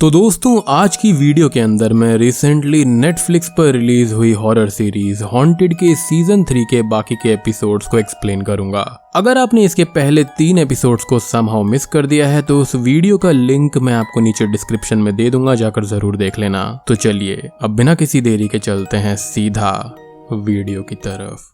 तो दोस्तों आज की वीडियो के अंदर मैं रिसेंटली नेटफ्लिक्स पर रिलीज हुई हॉरर सीरीज हॉन्टेड के सीजन 3 के बाकी के एपिसोड्स को एक्सप्लेन करूंगा। अगर आपने इसके पहले 3 एपिसोड्स को समहाउ मिस कर दिया है तो उस वीडियो का लिंक मैं आपको नीचे डिस्क्रिप्शन में दे दूंगा, जाकर जरूर देख लेना। तो चलिए अब बिना किसी देरी के चलते हैं सीधा वीडियो की तरफ।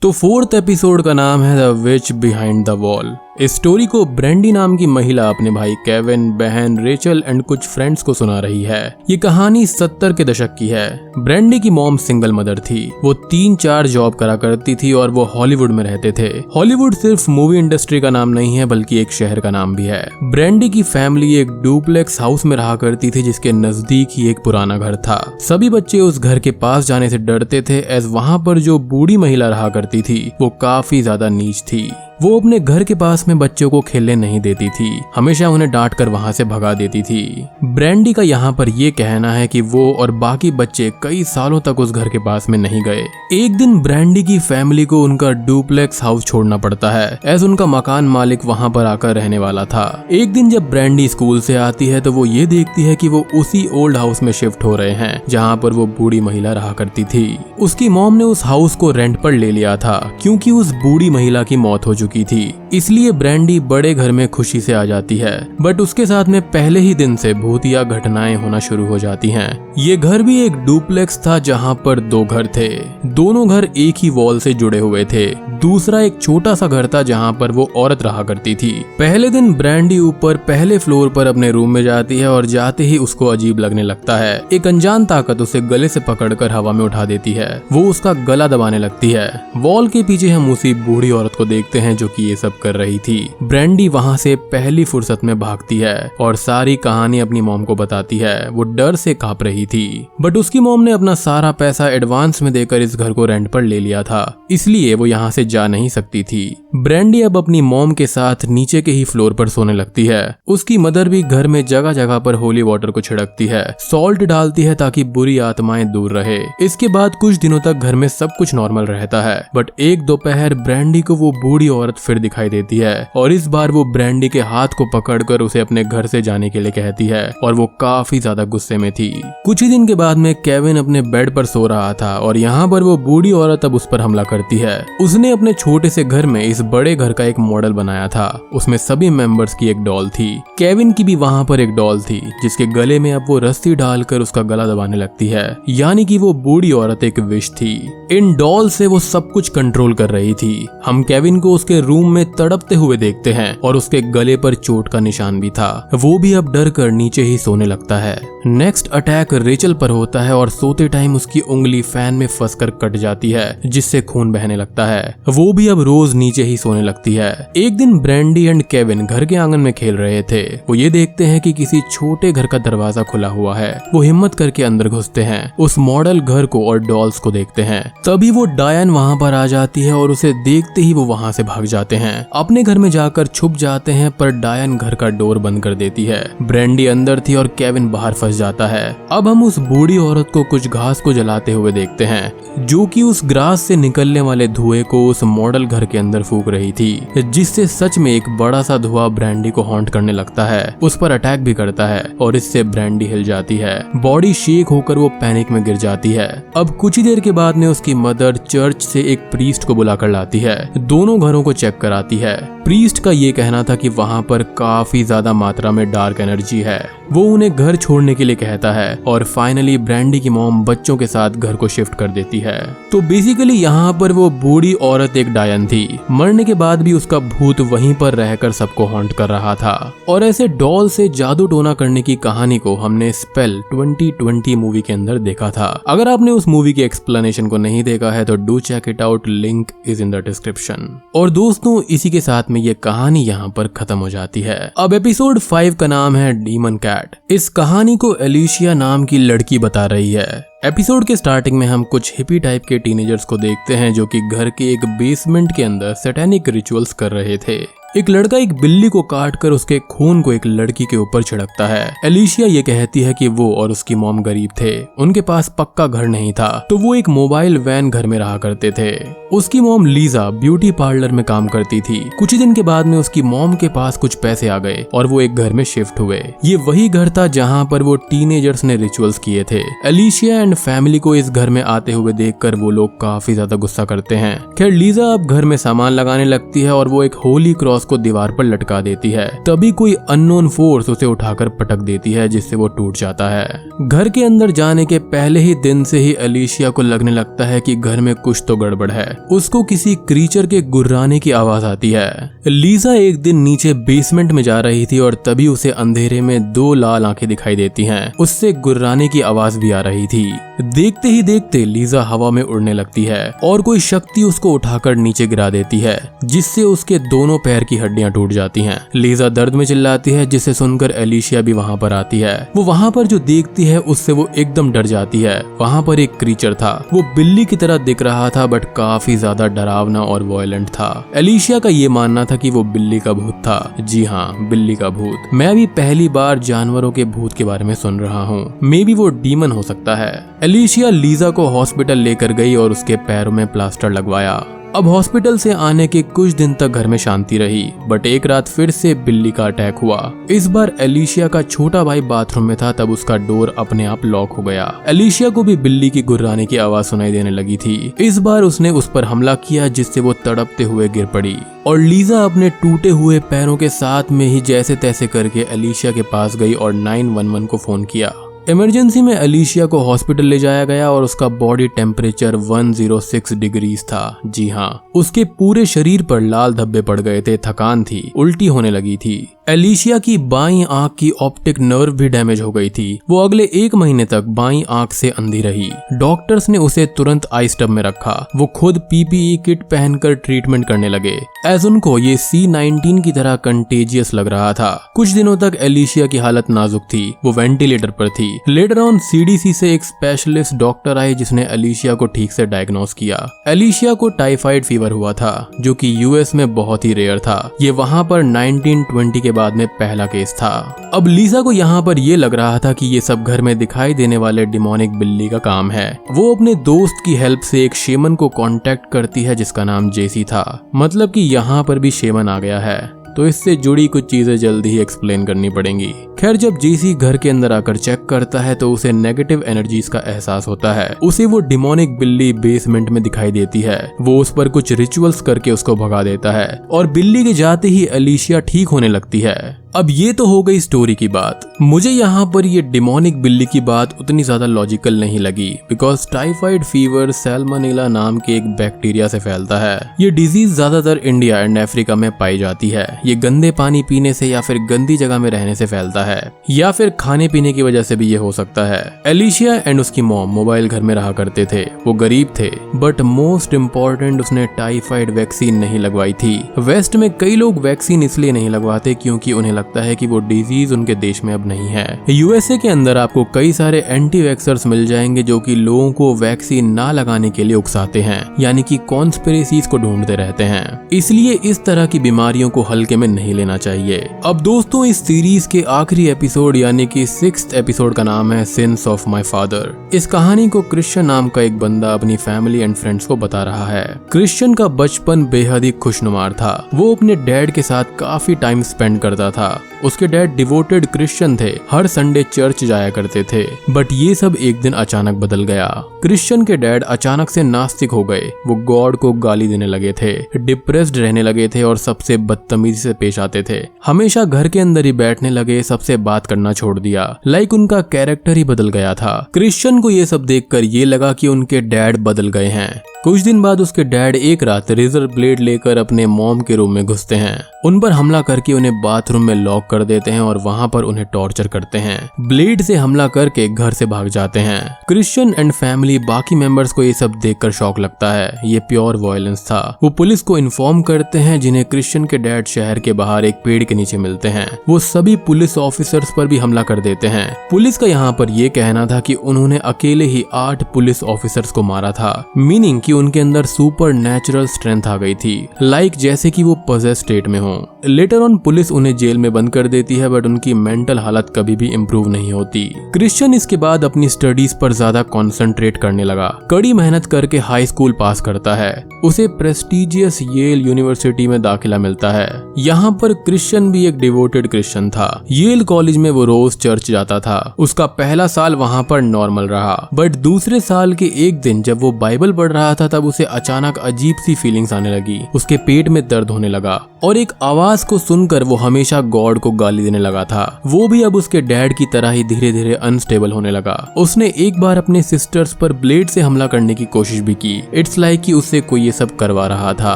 तो 4th एपिसोड का नाम है the which behind the wall. इस स्टोरी को ब्रेंडी नाम की महिला अपने भाई केविन, बहन रेचल एंड कुछ फ्रेंड्स को सुना रही है। ये कहानी 70 के दशक की है। ब्रेंडी की मॉम सिंगल मदर थी। वो 3-4 जॉब करा करती थी और वो हॉलीवुड में रहते थे। हॉलीवुड सिर्फ मूवी इंडस्ट्री का नाम नहीं है बल्कि एक शहर का नाम भी है। ब्रेंडी की फैमिली एक डुप्लेक्स हाउस में रहा करती थी जिसके नजदीक ही एक पुराना घर था। सभी बच्चे उस घर के पास जाने से डरते थे एज वहां पर जो बूढ़ी महिला रहा करती थी वो काफी ज्यादा नीच थी। वो अपने घर के पास में बच्चों को खेलने नहीं देती थी, हमेशा उन्हें डांट कर वहां से भगा देती थी। ब्रेंडी का यहाँ पर ये कहना है कि वो और बाकी बच्चे कई सालों तक उस घर के पास में नहीं गए। एक दिन ब्रेंडी की फैमिली को उनका डुप्लेक्स हाउस छोड़ना पड़ता है एज उनका मकान मालिक वहां पर आकर रहने वाला था। एक दिन जब ब्रेंडी स्कूल से आती है तो वो ये देखती है कि वो उसी ओल्ड हाउस में शिफ्ट हो रहे हैं जहाँ पर वो बूढ़ी महिला रहा करती थी। उसकी मॉम ने उस हाउस को रेंट पर ले लिया था क्योंकि उस बूढ़ी महिला की मौत हो चुकी थी, इसलिए ब्रेंडी बड़े घर में खुशी से आ जाती है। बट उसके साथ में पहले ही दिन से भूतिया घटनाएं होना शुरू हो जाती हैं। ये घर भी एक डुप्लेक्स था जहां पर 2 घर थे। दोनों घर एक ही वॉल से जुड़े हुए थे। दूसरा एक छोटा सा घर था जहां पर वो औरत रहा करती थी। पहले दिन ब्रेंडी ऊपर पहले फ्लोर पर अपने रूम में जाती है और जाते ही उसको अजीब लगने लगता है। एक अनजान ताकत उसे गले से पकड़कर हवा में उठा देती है। वो उसका गला दबाने लगती है। वॉल के पीछे हम उसी बूढ़ी औरत को देखते हैं जो कि ये सब कर रही थी। ब्रेंडी वहां से पहली फुर्सत में भागती है और सारी कहानी अपनी मॉम को बताती है। वो डर से कांप रही थी बट उसकी मॉम ने अपना सारा पैसा एडवांस में देकर इस घर को रेंट पर ले लिया था, इसलिए वो यहाँ से जा नहीं सकती थी। ब्रेंडी अब अपनी मॉम के साथ नीचे के ही फ्लोर पर सोने लगती है। उसकी मदर भी घर में जगह जगह पर होली वाटर को छिड़कती है, सॉल्ट डालती है ताकि बुरी आत्माएं दूर रहे। इसके बाद कुछ दिनों तक घर में सब कुछ नॉर्मल रहता है बट एक दोपहर ब्रेंडी को वो बूढ़ी औरत फिर दिखाई देती है और इस बार वो ब्रेंडी के हाथ को पकड़कर उसे अपने घर से जाने के लिए कहती है और वो काफी ज्यादा गुस्से में थी। कुछ ही दिन के बाद में केविन अपने बेड पर सो रहा था और यहाँ पर वो बूढ़ी औरत अब उस पर हमला करती है। उसने अपने छोटे से घर में इस बड़े घर का एक मॉडल बनाया था। उसमें सभी मेंबर्स की एक डॉल थी। केविन की भी वहाँ पर एक डॉल थी जिसके गले में अब वो रस्सी डालकर उसका गला दबाने लगती है, यानी कि वो बूढ़ी औरत एक विश थी। इन डॉल से वो सब कुछ कंट्रोल कर रही थी। हम केविन को उसके रूम में तड़पते हुए देखते हैं और उसके गले पर चोट का निशान भी था। वो भी अब डर कर नीचे ही सोने लगता है। नेक्स्ट अटैक रेचल पर होता है और सोते टाइम उसकी उंगली फैन में फंसकर कट जाती है जिससे खून बहने लगता है। वो भी अब रोज नीचे ही सोने लगती है। एक दिन ब्रेंडी एंड केविन घर के आंगन में खेल रहे थे। वो ये देखते हैं कि किसी छोटे घर का दरवाजा खुला हुआ है। वो हिम्मत करके अंदर घुसते हैं, उस मॉडल घर को और डॉल्स को देखते हैं। तभी वो डायन वहाँ पर आ जाती है और उसे देखते ही वो वहाँ से भाग जाते हैं। अपने घर में जाकर छुप जाते हैं पर डायन घर का डोर बंद कर देती है। ब्रेंडी अंदर थी और केविन बाहर फंस जाता है। अब हम उस बूढ़ी औरत को कुछ घास को जलाते हुए देखते हैं जो कि उस ग्रास से निकलने वाले धुएं को उस मॉडल घर के अंदर फूंक रही थी, जिससे सच में एक बड़ा सा धुआं ब्रेंडी को हॉन्ट करने लगता है। उस पर अटैक भी करता है और इससे ब्रेंडी हिल जाती है। बॉडी शेक होकर वो पैनिक में गिर जाती है। अब कुछ ही देर के बाद में उसकी मदर चर्च से एक प्रीस्ट को बुलाकर लाती है। दोनों घरों को चेक कराती है। प्रीस्ट का ये कहना था कि वहाँ पर काफी ज्यादा मात्रा में डार्क एनर्जी है। वो उन्हें घर छोड़ने के लिए कहता है और फाइनली ब्रेंडी की मॉम बच्चों के साथ घर को शिफ्ट कर देती है। तो बेसिकली यहाँ पर वो बूढ़ी औरत एक डायन थी। मरने के बाद भी उसका भूत वहीं पर रहकर सबको हॉन्ट कर रहा था। और ऐसे डॉल से जादू टोना करने की कहानी को हमने स्पेल 2020 मूवी के अंदर देखा था। अगर आपने उस मूवी की एक्सप्लेनेशन को नहीं देखा है तो do check it out, link is in the description. और दोस्तों इसी के साथ में ये कहानी यहाँ पर खत्म हो जाती है। अब एपिसोड 5 का नाम है डीमन कैट। इस कहानी को एलिशिया नाम की लड़की बता रही है। एपिसोड के स्टार्टिंग में हम कुछ हिपी टाइप के टीनेजर्स को देखते हैं जो कि घर के एक बेसमेंट के अंदर सैटेनिक रिचुअल्स कर रहे थे। एक लड़का एक बिल्ली को काट कर उसके खून को एक लड़की के ऊपर छिड़कता है। एलिशिया ये कहती है कि वो और उसकी मॉम गरीब थे, उनके पास पक्का घर नहीं था, तो वो एक मोबाइल वैन घर में रहा करते थे। उसकी मॉम लीजा ब्यूटी पार्लर में काम करती थी। कुछ ही दिन के बाद में उसकी मॉम के पास कुछ पैसे आ गए और वो एक घर में शिफ्ट हुए। ये वही घर था जहाँ पर वो टीनेजर्स ने रिचुअल्स किए थे। एलिशिया एंड फैमिली को इस घर में आते हुए देखकर वो लोग काफी ज्यादा गुस्सा करते हैं। खैर लीजा अब घर में सामान लगाने लगती है और वो एक होली क्रॉस को दीवार पर लटका देती है। तभी कोई अननोन फोर्स उसे उठाकर पटक देती है जिससे वो टूट जाता है। घर के अंदर जाने के पहले ही दिन से ही एलिशिया को लगने लगता है कि घर में कुछ तो गड़बड़ है। उसको किसी क्रीचर के गुर्राने की आवाज आती है। लीजा एक दिन नीचे बेसमेंट में जा रही थी और तभी उसे अंधेरे में दो लाल आंखें दिखाई देती हैं। उससे गुर्राने की आवाज भी आ रही थी। देखते ही देखते लीजा हवा में उड़ने लगती है और कोई शक्ति उसको उठाकर नीचे गिरा देती है जिससे उसके दोनों पैर की हड्डियां टूट जाती हैं। लीजा दर्द में चिल्लाती है जिसे सुनकर एलिशिया भी वहां पर आती है। वो वहां पर जो देखती है उससे वो एकदम डर जाती है। वहां पर एक क्रीचर था। वो बिल्ली की तरह दिख रहा था बट काफी ज्यादा डरावना और वायलेंट था। एलिशिया का ये मानना था कि वो बिल्ली का भूत था। जी हाँ, बिल्ली का भूत। मैं भी पहली बार जानवरों के भूत के बारे में सुन रहा हूँ। मे बी वो डीमन हो सकता है। एलिशिया लीजा को हॉस्पिटल लेकर गई और उसके पैरों में प्लास्टर लगवाया। अब हॉस्पिटल से आने के कुछ दिन तक घर में शांति रही बट एक रात फिर से बिल्ली का अटैक हुआ। इस बार एलिशिया का छोटा भाई बाथरूम में था, तब उसका डोर अपने आप लॉक हो गया। एलिशिया को भी बिल्ली की गुर्राने की आवाज सुनाई देने लगी थी। इस बार उसने उस पर हमला किया जिससे वो तड़पते हुए गिर पड़ी और लीजा अपने टूटे हुए पैरों के साथ में ही जैसे तैसे करके एलिशिया के पास गई और 911 को फोन किया। इमरजेंसी में एलिशिया को हॉस्पिटल ले जाया गया और उसका बॉडी टेम्परेचर 106 डिग्रीज था। जी हाँ, उसके पूरे शरीर पर लाल धब्बे पड़ गए थे, थकान थी, उल्टी होने लगी थी। एलिशिया की बाईं आंख की ऑप्टिक नर्व भी डैमेज हो गई थी। वो अगले 1 महीने तक बाईं आंख से अंधी रही। डॉक्टर्स ने उसे तुरंत आइस टब में रखा। वो खुद पीपीई किट पहनकर ट्रीटमेंट करने लगे एज उनको ये C-19 की तरह कंटेजियस लग रहा था। कुछ दिनों तक एलिशिया की हालत नाजुक थी। वो वेंटिलेटर पर थी। लेटर ऑन CDC से एक स्पेशलिस्ट डॉक्टर आए जिसने एलिशिया को ठीक से डायग्नोस किया। एलिशिया को टाइफाइड फीवर हुआ था जो कि US में बहुत ही रेयर था। ये वहां पर 1920 के बाद में पहला केस था। अब लीजा को यहाँ पर ये लग रहा था कि ये सब घर में दिखाई देने वाले डिमोनिक बिल्ली का काम है। वो अपने दोस्त की हेल्प से एक शेमन को कांटेक्ट करती है जिसका नाम जेसी था। मतलब कि यहाँ पर भी शेमन आ गया है, तो इससे जुड़ी कुछ चीजें जल्दी ही एक्सप्लेन करनी पड़ेंगी। खैर, जब जेसी घर के अंदर आकर चेक करता है तो उसे नेगेटिव एनर्जीज का एहसास होता है। उसे वो डिमोनिक बिल्ली बेसमेंट में दिखाई देती है। वो उस पर कुछ रिचुअल्स करके उसको भगा देता है और बिल्ली के जाते ही एलिशिया ठीक होने लगती है। अब ये तो हो गई स्टोरी की बात। मुझे यहाँ पर ये डिमोनिक बिल्ली की बात उतनी ज्यादा लॉजिकल नहीं लगी बिकॉज टाइफाइड फीवर सैल्मोनेला नाम के एक बैक्टीरिया से फैलता है। ये डिजीज ज्यादातर इंडिया एंड अफ्रीका में पाई जाती है। ये गंदे पानी पीने से या फिर गंदी जगह में रहने से फैलता है या फिर खाने पीने की वजह से भी ये हो सकता है। एलिशिया एंड उसकी मॉम मोबाइल घर में रहा करते थे। वो गरीब थे बट मोस्ट इम्पोर्टेंट उसने टाइफाइड वैक्सीन नहीं लगवाई थी। वेस्ट में कई लोग वैक्सीन इसलिए नहीं लगवाते क्योंकि उन्हें लगता है कि वो डिजीज उनके देश में अब नहीं है। USA के अंदर आपको कई सारे एंटी वैक्सर्स मिल जाएंगे जो कि लोगों को वैक्सीन ना लगाने के लिए उकसाते हैं, यानी कि कॉन्स्पिरेसीज को ढूंढते रहते हैं। इसलिए इस तरह की बीमारियों को हल्के में नहीं लेना चाहिए। अब दोस्तों, इस सीरीज के आखिरी एपिसोड यानी कि 6th एपिसोड का नाम है सिंस ऑफ माई फादर। इस कहानी को क्रिश्चियन नाम का एक बंदा अपनी फैमिली एंड फ्रेंड्स को बता रहा है। क्रिश्चियन का बचपन बेहद ही खुशनुमार था। वो अपने डैड के साथ काफी टाइम स्पेंड करता था। उसके डैड डिवोटेड क्रिश्चियन थे, हर संडे चर्च जाया करते थे। बट ये सब एक दिन अचानक बदल गया। क्रिश्चियन के डैड अचानक से नास्तिक हो गए। वो गॉड को गाली देने लगे थे, डिप्रेस्ड रहने लगे थे और सबसे बदतमीजी से पेश आते थे। हमेशा घर के अंदर ही बैठने लगे, सबसे बात करना छोड़ दिया। लाइक उनका कैरेक्टर ही बदल गया था। क्रिश्चियन को ये सब देखकर ये लगा कि उनके डैड बदल गए हैं। कुछ दिन बाद उसके डैड एक रात रेजर ब्लेड लेकर अपने मॉम के रूम में घुसते हैं। उन पर हमला करके उन्हें बाथरूम में लॉक कर देते हैं और वहां पर उन्हें टॉर्चर करते हैं। ब्लेड से हमला करके घर से भाग जाते हैं। क्रिश्चियन एंड फैमिली बाकी मेंबर्स को ये सब देखकर शॉक लगता है। ये प्योर वायलेंस था। वो पुलिस को इन्फॉर्म करते हैं, जिन्हें क्रिश्चियन के डैड शहर के बाहर एक पेड़ के नीचे मिलते हैं। वो सभी पुलिस ऑफिसर्स पर भी हमला कर देते हैं। पुलिस का यहाँ पर ये कहना था कि उन्होंने अकेले ही 8 पुलिस ऑफिसर्स को मारा था, मीनिंग कि उनके अंदर सुपर नेचुरल स्ट्रेंथ आ गई थी, लाइक जैसे कि वो पॉजेस स्टेट में हो। लेटर ऑन पुलिस उन्हें जेल में बंद कर देती है, बट उनकी मेंटल हालत कभी भी इम्प्रूव नहीं होती। क्रिश्चियन इसके बाद अपनी स्टडीज पर ज्यादा कंसंट्रेट करने लगा। कड़ी मेहनत करके हाई स्कूल पास करता है। उसे प्रेस्टिजियस येल यूनिवर्सिटी में दाखिला मिलता है। यहाँ पर क्रिश्चियन भी एक डिवोटेड क्रिश्चियन था। येल कॉलेज में वो रोज चर्च जाता था। उसका पहला साल वहाँ पर नॉर्मल रहा, बट दूसरे साल के एक दिन जब वो बाइबल पढ़ रहा था, तब उसे अचानक अजीब सी फीलिंग्स आने लगी। उसके पेट में दर्द होने लगा और एक आवाज को सुनकर वो हमेशा गॉड को गाली देने लगा था। वो भी अब उसके डैड की तरह ही धीरे धीरे अनस्टेबल होने लगा। उसने एक बार अपने सिस्टर्स पर ब्लेड से हमला करने की कोशिश भी की। इट्स लाइक कि उससे कोई ये सब करवा रहा था।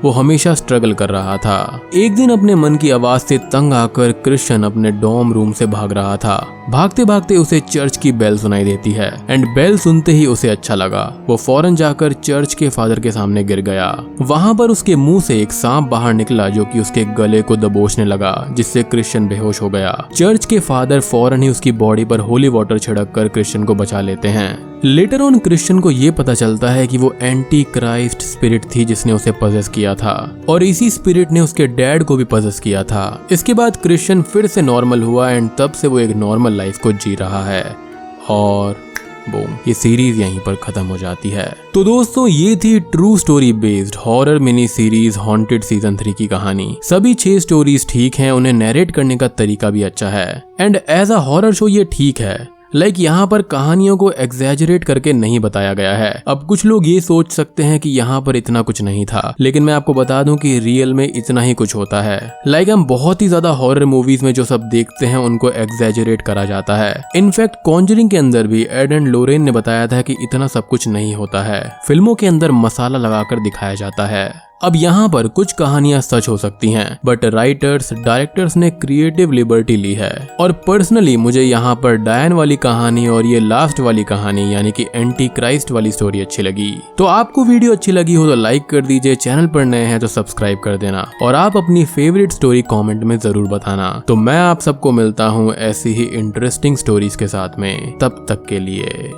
वो हमेशा स्ट्रगल कर रहा था। एक दिन अपने मन की आवाज से तंग आकर क्रिश्चियन अपने डॉर्म रूम से भाग रहा था। भागते भागते उसे चर्च की बेल सुनाई देती है एंड बेल सुनते ही उसे अच्छा लगा। वो फौरन जाकर चर्च के फादर के सामने गिर गया। वहाँ पर उसके मुंह से एक सांप बाहर निकला जो कि उसके गले को दबोचने लगा, जिससे क्रिश्चियन बेहोश हो गया। चर्च के फादर फौरन ही उसकी बॉडी पर होली वाटर छिड़क कर क्रिश्चियन को बचा लेते हैं। लेटर ऑन क्रिश्चियन को ये पता चलता है कि वो एंटी क्राइस्ट स्पिरिट थी जिसने उसे पजेस किया था, और इसी स्पिरिट ने उसके डैड को भी पजेस किया था। इसके बाद क्रिश्चियन फिर से नॉर्मल हुआ एंड तब से वो एक नॉर्मल लाइफ को जी रहा है। और बूम, ये सीरीज यहीं पर खत्म हो जाती है। तो दोस्तों, ये थी true story based horror mini series haunted season 3 की कहानी। सभी 6 स्टोरीज ठीक हैं, उन्हें नरेट करने का तरीका भी अच्छा है and as a horror show ये ठीक है। लाइक यहाँ पर कहानियों को एग्जैजरेट करके नहीं बताया गया है। अब कुछ लोग ये सोच सकते हैं कि यहाँ पर इतना कुछ नहीं था, लेकिन मैं आपको बता दूं कि रियल में इतना ही कुछ होता है। लाइक हम बहुत ही ज्यादा हॉरर मूवीज में जो सब देखते हैं उनको एग्जैजरेट करा जाता है। इनफैक्ट कॉन्जरिंग के अंदर भी एड एंड लोरेन ने बताया था कि इतना सब कुछ नहीं होता है। फिल्मों के अंदर मसाला लगाकर दिखाया जाता है। अब यहाँ पर कुछ कहानियां सच हो सकती हैं, बट राइटर्स डायरेक्टर्स ने क्रिएटिव लिबर्टी ली है। और पर्सनली मुझे यहाँ पर डायन वाली कहानी और ये लास्ट वाली कहानी यानी कि एंटी क्राइस्ट वाली स्टोरी अच्छी लगी। तो आपको वीडियो अच्छी लगी हो तो लाइक कर दीजिए, चैनल पर नए हैं तो सब्सक्राइब कर देना, और आप अपनी फेवरेट स्टोरी कॉमेंट में जरूर बताना। तो मैं आप सबको मिलता हूँ ऐसी ही इंटरेस्टिंग स्टोरीज के साथ में। तब तक के लिए